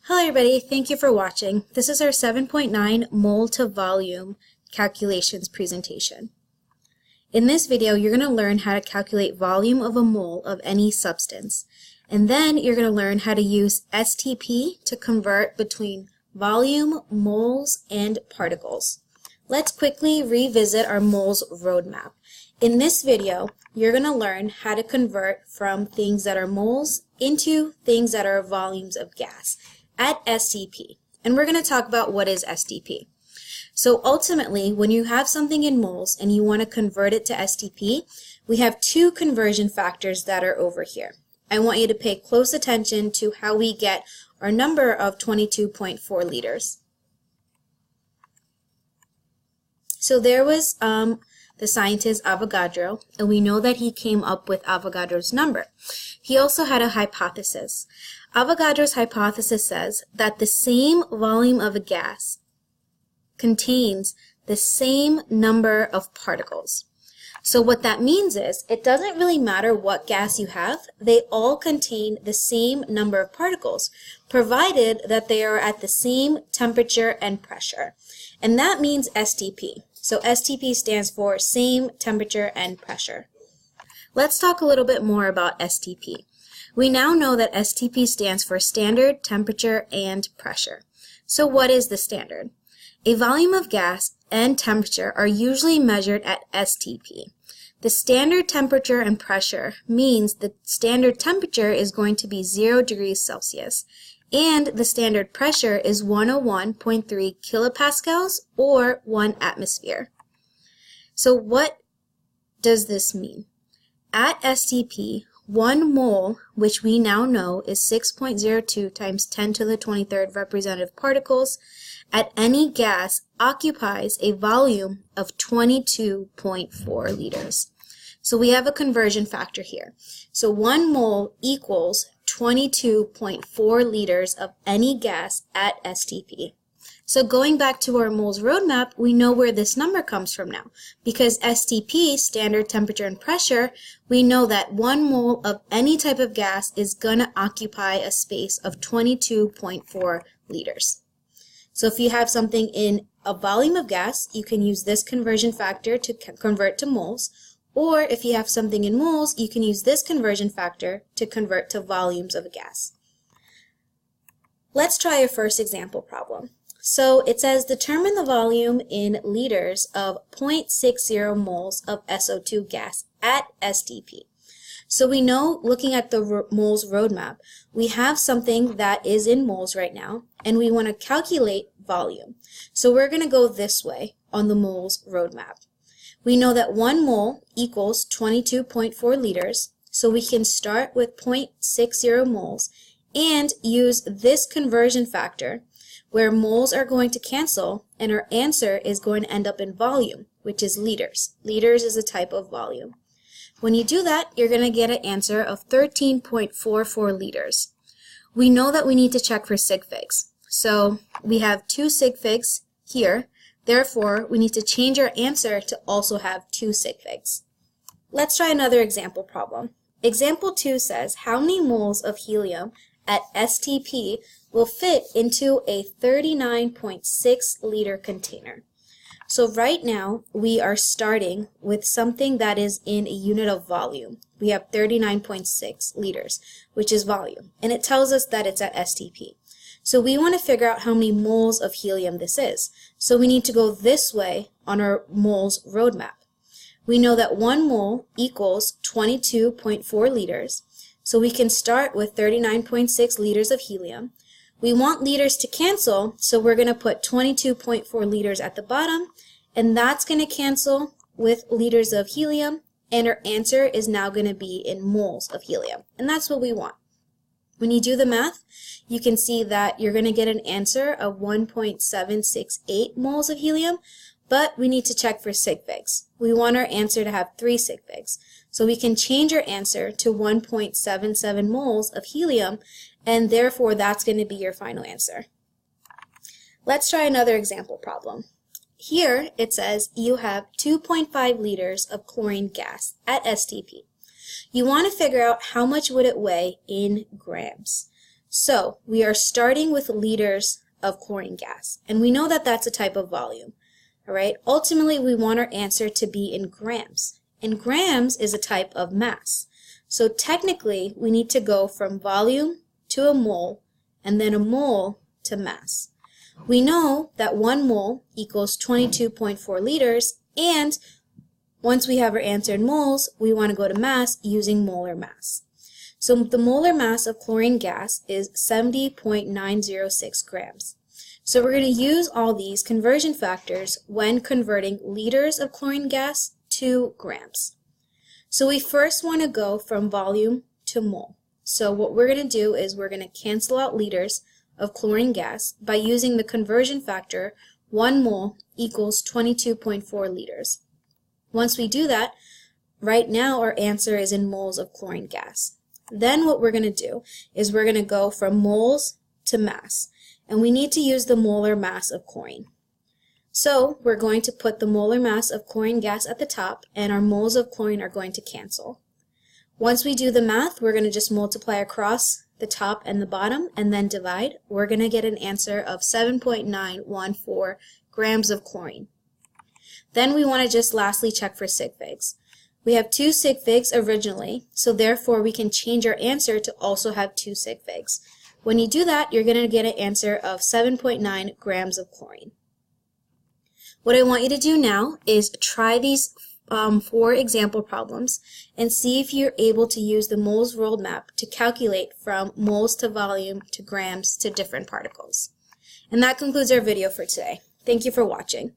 Hello everybody, thank you for watching. This is our 7.9 mole to volume calculations presentation. In this video, you're going to learn how to calculate volume of a mole of any substance. And then you're going to learn how to use STP to convert between volume, moles, and particles. Let's quickly revisit our moles roadmap. In this video, you're going to learn how to convert from things that are moles into things that are volumes of gas at STP. And we're going to talk about what is STP. So ultimately, when you have something in moles and you want to convert it to STP, we have two conversion factors that are over here. I want you to pay close attention to how we get our number of 22.4 liters. So there was the scientist Avogadro, and we know that he came up with Avogadro's number. He also had a hypothesis. Avogadro's hypothesis says that the same volume of a gas contains the same number of particles. So what that means is it doesn't really matter what gas you have, they all contain the same number of particles, provided that they are at the same temperature and pressure. And that means STP. So STP stands for same temperature and pressure. Let's talk a little bit more about STP. We now know that STP stands for standard, temperature, and pressure. So what is the standard? A volume of gas and temperature are usually measured at STP. The standard temperature and pressure means the standard temperature is going to be 0 degrees Celsius, and the standard pressure is 101.3 kilopascals or 1 atmosphere. So what does this mean? At STP, 1 mole, which we now know is 6.02 times 10 to the 23rd representative particles, at any gas occupies a volume of 22.4 liters. So we have a conversion factor here. So 1 mole equals 22.4 liters of any gas at STP. So going back to our moles roadmap, we know where this number comes from now. Because STP, standard temperature and pressure, we know that 1 mole of any type of gas is going to occupy a space of 22.4 liters. So if you have something in a volume of gas, you can use this conversion factor to convert to moles. Or if you have something in moles, you can use this conversion factor to convert to volumes of a gas. Let's try our first example problem. So it says determine the volume in liters of 0.60 moles of SO2 gas at STP. So we know, looking at the moles roadmap, we have something that is in moles right now, and we want to calculate volume. So we're going to go this way on the moles roadmap. We know that 1 mole equals 22.4 liters, so we can start with 0.60 moles and use this conversion factor where moles are going to cancel and our answer is going to end up in volume, which is liters. Liters is a type of volume. When you do that, you're going to get an answer of 13.44 liters. We know that we need to check for sig figs. So we have 2 sig figs here. Therefore, we need to change our answer to also have 2 sig figs. Let's try another example problem. Example 2 says, how many moles of helium at STP will fit into a 39.6 liter container? So right now, we are starting with something that is in a unit of volume. We have 39.6 liters, which is volume, and it tells us that it's at STP. So we want to figure out how many moles of helium this is. So we need to go this way on our moles roadmap. We know that 1 mole equals 22.4 liters. So we can start with 39.6 liters of helium. We want liters to cancel, so we're going to put 22.4 liters at the bottom, and that's going to cancel with liters of helium, and our answer is now going to be in moles of helium. And that's what we want. When you do the math, you can see that you're going to get an answer of 1.768 moles of helium, but we need to check for sig figs. We want our answer to have 3 sig figs. So we can change our answer to 1.77 moles of helium, and therefore that's going to be your final answer. Let's try another example problem. Here it says you have 2.5 liters of chlorine gas at STP. You want to figure out how much would it weigh in grams. So we are starting with liters of chlorine gas, and we know that that's a type of volume. All right. Ultimately, we want our answer to be in grams, and grams is a type of mass. So technically, we need to go from volume to a mole, and then a mole to mass. We know that 1 mole equals 22.4 liters, and once we have our answer in moles, we want to go to mass using molar mass. So the molar mass of chlorine gas is 70.906 grams. So we're going to use all these conversion factors when converting liters of chlorine gas to grams. So we first want to go from volume to mole. So what we're going to do is we're going to cancel out liters of chlorine gas by using the conversion factor 1 mole equals 22.4 liters. Once we do that, right now our answer is in moles of chlorine gas. Then what we're going to do is we're going to go from moles to mass, and we need to use the molar mass of chlorine. So we're going to put the molar mass of chlorine gas at the top, and our moles of chlorine are going to cancel. Once we do the math, we're going to just multiply across the top and the bottom and then divide. We're going to get an answer of 7.914 grams of chlorine. Then we want to just lastly check for sig figs. We have 2 sig figs originally, so therefore we can change our answer to also have 2 sig figs. When you do that, you're going to get an answer of 7.9 grams of chlorine. What I want you to do now is try these 4 example problems and see if you're able to use the moles world map to calculate from moles to volume to grams to different particles. And that concludes our video for today. Thank you for watching.